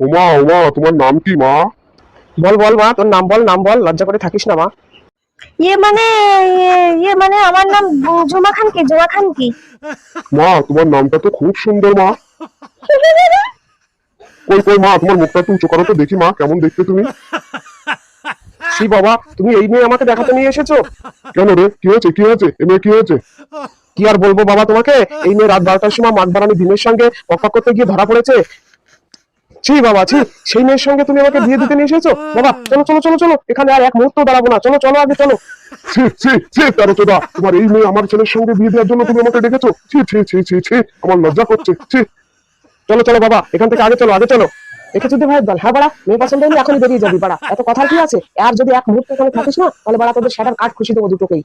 ওমা ওমা, তোমার নাম কি মা? বল বল মা, তোর নাম বল, নাম বল, লজ্জা করে থাকিস না মা। ইয়ে মানে আমার নাম জুমা খানকি, জুমা খানকি। মা, তোমার নামটা তো খুব সুন্দর মা। কই কই মা, তোমার মুখটা একটু উঁচু করো তো দেখি মা, কেমন দেখতে তুমি? সি বাবা, তুমি এই মেয়ে আমাকে দেখাতে নিয়ে এসেছো? কেন রে, কি হয়েছে কি হয়েছে, এ মেয়ে কি হয়েছে? কি আর বলবো বাবা তোমাকে, এই মেয়ে রাত 12টার সময় মাঘবারানি ভীমের সঙ্গে পক করতে গিয়ে ধরা পড়েছে। ছি বাবা ছি, সেই মেয়ের সঙ্গে তুমি আমাকে বিয়ে দিতে নিয়ে এসেছো? বাবা চলো চলো চলো চলো, এখানে আর এক মুহূর্ত দাঁড়াবো না, চলো চলো আগে চলো। ছি ছি ছি, তেরো চোদা, তোমার এই মেয়ে আমার ছেলের সঙ্গে বিয়ে দেওয়ার জন্য তুমি আমাকে ডেকেছো? ছি ছি ছি ছি ছি, আমার লজ্জা করছে, ছি। চলো চলো বাবা, এখান থেকে আগে চলো, আগে চলো। একে যদি ভাই বল, হ্যাঁ বাড়া, মেয়ে পছন্দ হলে এখনই বেরিয়ে যাবি বাড়া, এত কথা কি আছে? আর যদি এক মুহূর্ত এখানে থাকিস না, তাহলে বাড়া তোদের সেটার কাঠ খুশি দেবো দুটোকেই।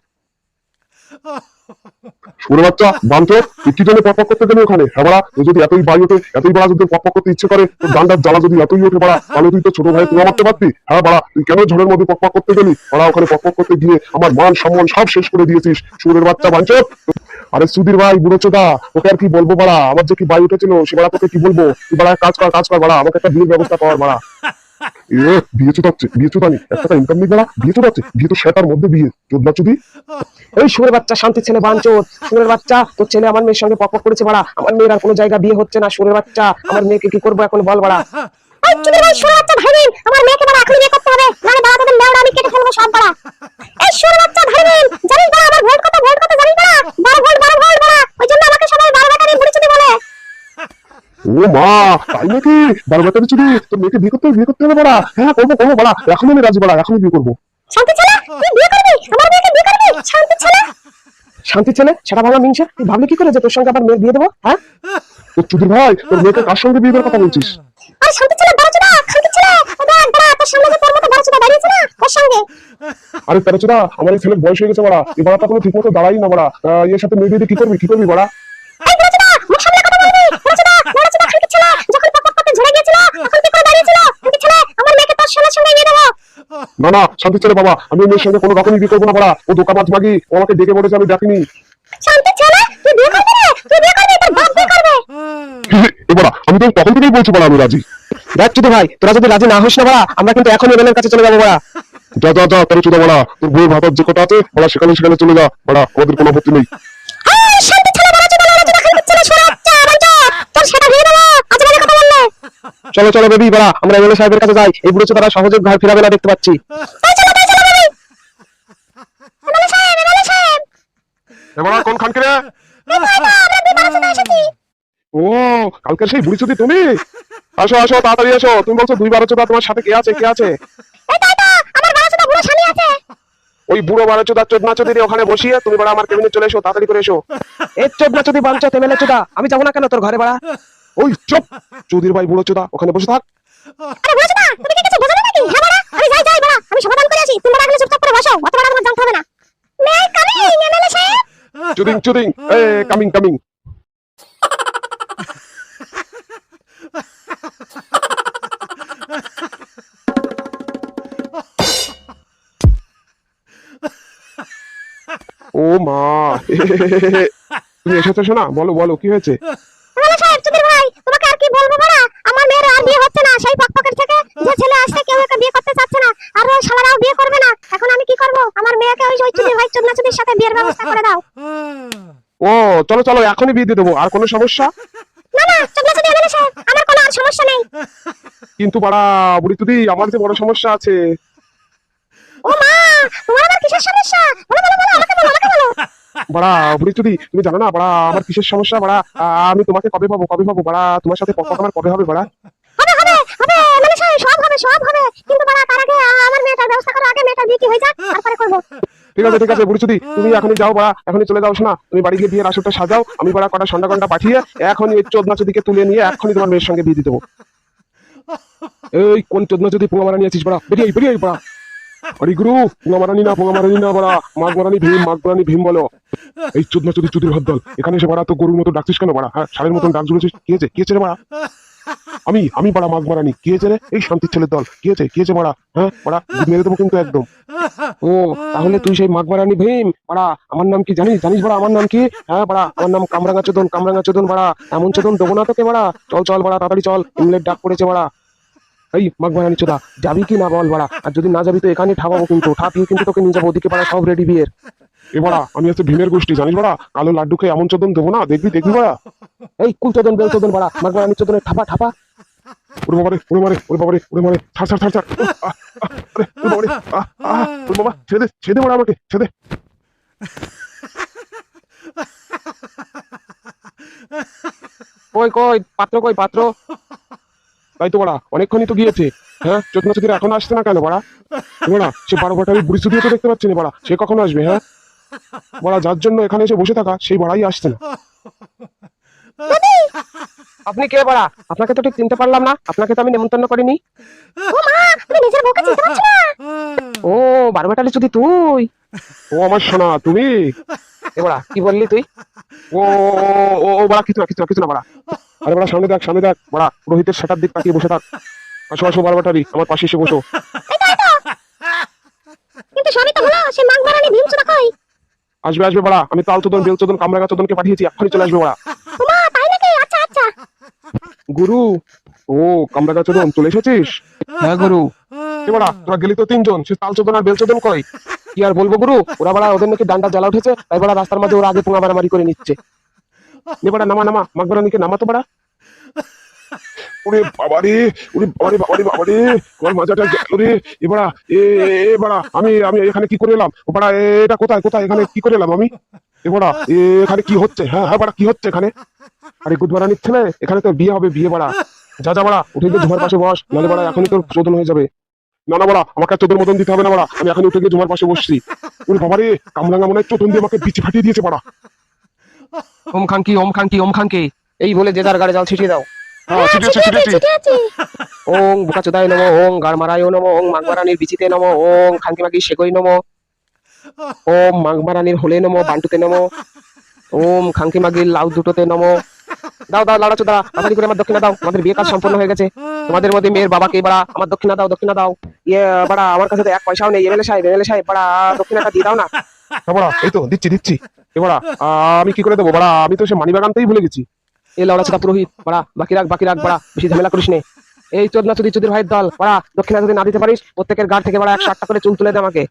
শুনে বাচ্চা বাঞ্চো, তুই কি জন্য পক করতে গেলি ওখানে? হ্যাঁ বাড়া, তুই যদি এতই বাই ওঠে, এতই বাড়া যদি পক করতে ইচ্ছে করে, তোর ডান্ডার জ্বালা যদি এতই ওঠে বাড়া, তাহলে তুই তো ছোট ভাই তুই মারতে পারতি। হ্যাঁ বাড়া, তুই কেন ঝড়ের মধ্যে পক করতে গেলি? বাড়া, ওখানে পক করতে গিয়ে আমার মান সম্মান সব শেষ করে দিয়েছিস, সুরের বাচ্চা বাঞ্চো। আরে সুধীর ভাই, বুড়ো চোদা, ওকে আর কি বলবো বাড়া, আমার যে কি বাই উঠেছিল সে বাড়া, তোকে কি বলবো? তুই বাড়া কাজ কর বাড়া, আমাকে একটা বিয়ের ব্যবস্থা কর বাড়া। বিয়ে চোদাচ্ছে, বিয়ে চোদানি, একটা ইনকাম নেই বাড়া, বিয়ে চোদাচ্ছে, বিয়ে তো সেটার মধ্যে বিয়ে, চোদনা চুদি। ওই সুরের বাচ্চা, শান্তি ছেলে বাঞ্চোত, সুরের বাচ্চা, তোর ছেলে আমার মেয়ের সঙ্গে পক করেছে বাড়া, আমার মেয়ের আর কোনো জায়গা বিয়ে হচ্ছে না। সুরের বাচ্চা, আমার মেয়েকে কি করবো এখন বল বাড়া। ওই চুদির ভাই, সুরের বাচ্চা ভাইবেন, আমার মেয়েকে বাড়া এখনই বিয়ে করতে হবে, নাহলে বাড়া তোদের লেওড়া আমি কেটে ফেলবো সব বাড়া। এই সুরের বাচ্চা ভাইবেন, জানিস বাড়া আমার ভোট কত জানিস বাড়া? 12 ভোল্ট বাড়া, ওই জন্য আমাকে সবাই 12 ব্যাটারি বুড়ি চুদি বলে। ও মা, তাই নাকি? বারবাটারি চুদি, তোর মেয়েকে বিয়ে করতে হবে বাড়া। হ্যাঁ করবো করবো বাড়া, এখনই আমি রাজি বাড়া, এখনই বিয়ে করবো। শান্তি ছেলে, তুই বিয়ে করবি? আমার মেয়েকে বিয়ে করবি? শান্তি ছেলে। শান্তি ছেলে, সেটা ভাবলাম মিংসে, তুই ভাবলি কি করে যে তোর সঙ্গে আবার মেয়ের বিয়ে দেবো? হ্যাঁ তোর চুদির ভাই, তোর মেয়েকে কার সঙ্গে বিয়ে দেওয়ার কথা বলছিস? আর শান্তি ছেলে বড় চোদা, শান্তি ছেলে, ওদের বড়া তোর সামনে যে তোর মতো বড় চোদা দাঁড়িয়েছে না, ওর সঙ্গে। আরে তেরো চোদা, আমার এই ছেলের বয়স হয়ে গেছে বাড়া, এ বাড়া কোনো ঠিক মতো দাঁড়াই না বাড়া, এর সাথে মেয়ে দিয়ে কি করবি বাড়া? এই বড় চোদা, মুখ সামলে কথা বলবি। বড় চোদা শান্তি ছেলে, যখন পক করতে ঝরে গিয়েছিল তখন তুই করে দাঁড়িয়েছিল, শান্তি ছেলে, আমার মেয়েকে তোর ছেলের সঙ্গে বিয়ে দেবো। না না, শান্তি ছেলে বাবা, আমি মেয়ের সঙ্গে কোনো রকমই বিয়ে করবো না বাড়া, ও দোকা মাছ মাগি, ও আমাকে ডেকে বলেছে, আমি ডাকিনি। শান্তি ছেলে, তুই বিয়ে করবি রে? তুই বিয়ে করবি, তোর বাপ বিয়ে করবে। এবার আমি তো তখন থেকেই বলছি বাড়া, আমি রাজি। দেখ চুদি ভাই, তোরা যদি রাজি না হোস না বাড়া, আমরা কিন্তু এখন এমএলএর কাছে চলে যাবো বাড়া। যা যা যা, তেরো চোদা বাড়া, তোর বউয়ের ভাতার যে কটা আছে বাড়া, সেখানে চলে যা বাড়া, আমাদের কোনো আপত্তি নেই। এই শান্তি ছেলে, বড় চোদা খালি ছেলে, সরে যা বাঞ্চো, তোর সেটা বিয়ে দেবো, আজে কথা বললে। চলো চলো বেবি বাড়া, আমরা এমএলএ সাহেবের কাছে যাই, এই বুড়ো তারা সহজে ঘর ফিরাবে না দেখতে পাচ্ছি। তাই চলো বেবি। এমএলএ সাহেব, এমএলএ সাহেব, এবার কোন খানকে রে? আমরা বিয়ে বাড়াতে এসেছি। ও, কালকে সেই বুড়ি চুদি তুমি? আসো আসো, তাড়াতাড়ি আসো। তুমি বলছো 2 চোদা, তোমার সাথে কে আছে কে আছে? এই তাই তো, আমার বড় চোদা বুড়ো স্বামী আছে। ওই বুড়ো 12 চোদা চোদনা চোদিনী ওখানে বসিয়ে তুমি বাড়া আমার কেবিনে চলে এসো, তাড়াতাড়ি করে এসো। এই চোদনা চুদি বাঞ্চো, এমএলএ চোদা, আমি যাবো না কেন তোর ঘরে বাড়া? ওই চুপ, চৌধুরী ভাই বুড়ো চোদা, ওখানে বসে থাক। আরে বড় চোদা, তুমি কি কিছু বোঝো না নাকি? হ্যাঁ বাড়া, আমি যাই বাড়া, আমি সমাধান করে আসি, তুমি বাড়া এখানে চুপচাপ করে বসো, অত বাড়া তোমার জানতে হবে না। মে আই কামিং, এমএলএ সাহেব? চুদিং, কামিং। ও মা, তুমি এসেছো শোনা, বলো বলো কি হয়েছে? এমএলএ সাহেব, চুদির ভাই, তোমাকে আর কি বলবো বাড়া, আমার মেয়ের আর বিয়ে হচ্ছে না, সেই পকেট থেকে যে ছেলে আসছে কেউ একে বিয়ে করতে চাচ্ছে না, আর ওই শালারাও বিয়ে করবে না। এখন আমি কি করব? আমার মেয়েকে ওই চুদির ভাই চোদনা চুদির সাথে বিয়ের ব্যবস্থা করে দাও। ও চলো চলো, এখনই বিয়ে দিয়ে দেবো, আর কোনো সমস্যা? না না, চোদনা চুদি এমএলএ সাহেব, আমার কোনো আর সমস্যা নেই। কিন্তু বাড়া বুড়ি চুদি, আমার যে বড় সমস্যা আছে। ও মা, তোমার আবার কিসের সমস্যা? বলো আমাকে বলো। বাড়া বুড়ি চুদি, তুমি জানো না বাড়া আমার কিসের সমস্যা বাড়া? আমি তোমাকে কবে পাবো বাড়া? তোমার সাথে পক আমার কবে হবে বাড়া? হবে এমএলএ সাহেব, সব হবে, কিন্তু বাড়া তার আগে আমার মেয়েটার ব্যবস্থা করো, আগে মেয়েটার বিয়ে কি হয়ে যাক, তারপরে করব। ঠিক আছে বুড়ি চুদি, তুমি এখনই যাও বাড়া, এখনই চলে যাও শোনা, তুমি বাড়ি গিয়ে বিয়ের আসরটা সাজাও, আমি বাড়া কটা সন্ধ্যা পাঠিয়ে এখনই এই চোদনা চুদিকে তুলে নিয়ে এখনই তোমার মেয়ের সঙ্গে বিয়ে দিয়ে দেবো। এই কোন চোদনা চুদি পোঙা মারা নিয়েছিস বাড়া? বেরিয়ে বাড়া। আরে গুরু, পোঙা মারানি না বাড়া, মাঘ মারানি ভীম বলো। এই চোদনা চুদি চুদির হাত দল, এখানে এসে বাড়া তো গরুর মতো ডাকছিস কেন বাড়া? হ্যাঁ, ষাঁড়ের মতন ডাক জুড়েছিস, কি হয়েছে রে বাড়া? আমি বাড়া মাঘ মারানি, কি হয়েছে রে? এই শান্তির ছেলের দল, কি হয়েছে বাড়া? হ্যাঁ বাড়া, মেরে দেবো কিন্তু একদম। ও, তাহলে তুই সেই মাঘবারানি ভীম বাড়া? আমার নাম কি জানিস বাড়া? আমার নাম কি? হ্যাঁ বাড়া, আমার নাম কামরাঙা চোদন বাড়া, এমন চোদন দেবো না তোকে বাড়া। চল বাড়া, তাড়াতাড়ি চল, ইংল্যান্ড ডাক পড়েছে বাড়া। এই মাগবারানি চোদা, যাবি কি না বল বাড়া, আর যদি না যাবি তো এখানে ঠাপাবো, কিন্তু ঠাপিয়ে কিন্তু তোকে নিয়ে যাবো ওদিকে বাড়া, সব রেডি বিয়ের। এ বাড়া, আমি হচ্ছে ভীমের গোষ্ঠী জানিস বাড়া, কালো লাড্ডুকে এমন চোদন দেবো না, দেখবি দেখবি বাড়া। এই কুল চোদন বেল চোদন বাড়া, মাগবারানি চোদনের ঠাপা ঠাপা। ওরে বাবারে, ওরে মারে, ওরে বাবারে, ওরে মারে, ছাড় ছাড় ছাড় ছাড়। আরে, ওরে বাবারে, ওরে বাবা, ছেড়ে দে, ছেড়ে দে বাড়া আমাকে, ছেড়ে দে। কই কই পাত্র, কই পাত্র? তাই তো বাড়া, অনেকক্ষণই তো গিয়েছে। হ্যাঁ, চোদনা চোদির এখন আসছে না কেন বাড়া? বাড়া, সে 12 বাটারি বুড়ি চুদিও তো দেখতে পাচ্ছি না বাড়া, সে কখন আসবে? হ্যাঁ বাড়া, যার জন্য এখানে এসে বসে থাকা সেই বাড়াই আসছে না। আপনি কে বাড়া? আপনাকে তো ঠিক চিনতে পারলাম না, আপনাকে তো আমি নেমন্তন্ন করিনি। ও মা, তুমি নিজের বউকে চিনতে পারছো না? ও বারবাটালি যদি তুই। ও আমার সোনা, তুমি? এ বাড়া কি বললি তুই? ও ও ও বাড়া, কিছু না কিছু না কিছু না বাড়া। আরে বাড়া, সামনে দেখ সামনে দেখ বাড়া, রোহিতের সেটার দিক তাকিয়ে বসে থাক। আসো আসো 12 বাটারি, আমার পাশে এসে বসো। কিন্তু সবই তো হলো, সে মাগবারানি ভীম চোদা কই? আসবে আসবে বাড়া, আমি তাল চোদন বেল চোদন কামরাগা চোদনকে পাঠিয়েছি, এক্ষুনি চলে আসবে বাড়া। ও মা, তাই নাকি? আচ্ছা আচ্ছা। গুরু, ও কামরাগা চোদন চলে এসেছিস? হ্যাঁ গুরু। এ বাড়া, তোরা গেলি তো 3 জন, সে তাল চোদন আর বেল চোদন কই? কি আর বলবো গুরু, ওরা বাড়া ওদের নাকি ডান্ডা জ্বালা উঠেছে, তাই বাড়া রাস্তার মাঝে ওরা আগে পোঙা মারামারি করে নিচ্ছে। নে বাড়া, নামা নামা, মাগবারানিকে নামা তো বাড়া। ওরে বাবারে, ওরে বাবারে বাবারে বাবারে, আমার মাজাটা গেল রে। এ বাড়া, এ এ বাড়া, আমি আমি এখানে কি করে এলাম? ও বাড়া, এটা কোথায় কোথায়, এখানে কি করে এলাম আমি? এ বাড়া, এখানে কি হচ্ছে? হ্যাঁ হ্যাঁ বাড়া, কি হচ্ছে এখানে? আরে গুদবারানির ছেলে, এখানে তো বিয়ে হবে, বিয়ে বাড়া। যা যা বাড়া, উঠে গিয়ে ঝুমার পাশে বস, নাহলে বাড়া এখনই তোর চোদন হয়ে যাবে। না না বাড়া, আমাকে আর চোদন মতন দিতে হবে না বাড়া, আমি এখন উঠে গিয়ে ঝুমার পাশে বসছি। ওরে বাবারে, কামরাঙ্গা মনে হয় চোদন দিয়ে আমাকে বিচি ফাটিয়ে দিয়েছে বাড়া। ওম খাঙ্কি ওম খাঙ্কি ওম খাঙ্কি, এই বলে যে যার গাড়ি জাল ছিটিয়ে দাও। হ্যাঁ, ছিটিয়েছি ছিটিয়েছি। ছিটিয়েছি। ওং বুকাচোদায় নমো, ওং গাড়মারায় নমো, ওং মাগবারানির বিচিতে নমো, ওং খাঙ্কি মাগি শেকই নমো, ওম মাগবারানির হোলে নমো, বান্টুতে নমো, ওম খাঙ্কি মাগির লাউ দুটোতে নমো। দাও দাও লাড়া চোদা, তাড়াতাড়ি করে আমার দক্ষিণা দাও, আমাদের বিয়ে কাজ সম্পূর্ণ হয়ে গেছে। তোমাদের মধ্যে মেয়ের বাবাকে বাড়া আমার দক্ষিণা দাও, দক্ষিণা দাও। ইয়ে বাড়া, আমার কাছে তো 1 পয়সাও নেই। এমএলএ সাহেব বাড়া, দক্ষিণাটা দিয়ে দাও না। হ্যাঁ বাড়া, এই তো দিচ্ছি দিচ্ছি। এ বাড়া, আমি কি করে দেবো বাড়া, আমি তো সে মানিব্যাগ আনতেই ভুলে গেছি। এ লাউড়া চোদা পুরোহিত বাড়া, বাকি রাখ বাড়া, বেশি ঝামেলা করিস নে। এই চোদনা চুদি চুদির ভাইয়ের দল বাড়া, দক্ষিণা যদি না দিতে পারিস প্রত্যেকের গাড় থেকে বাড়া 108টা করে চুল তুলে দে আমাকে।